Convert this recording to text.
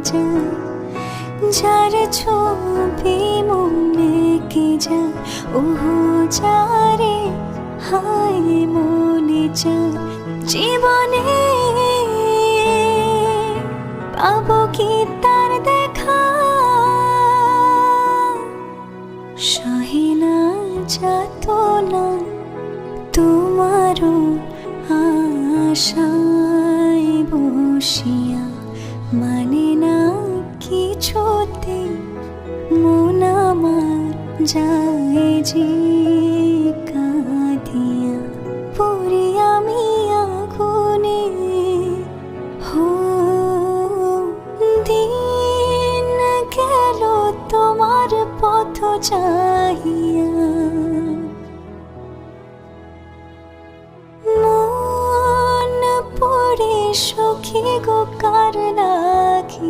যায়, যার ছবি মনে কে যায়, ওহো যারে হায় মনে চায়। জীবনে পাবো কি তার দেখা, সহে না যাতনা তোমারও আশায় বসিয়া। মানে না কিছুতে মন আমার যায় যে কাঁদিয়া। পড়ি আমি আগুনে, হো দিন গেল তোমার পথ চাহিয়া।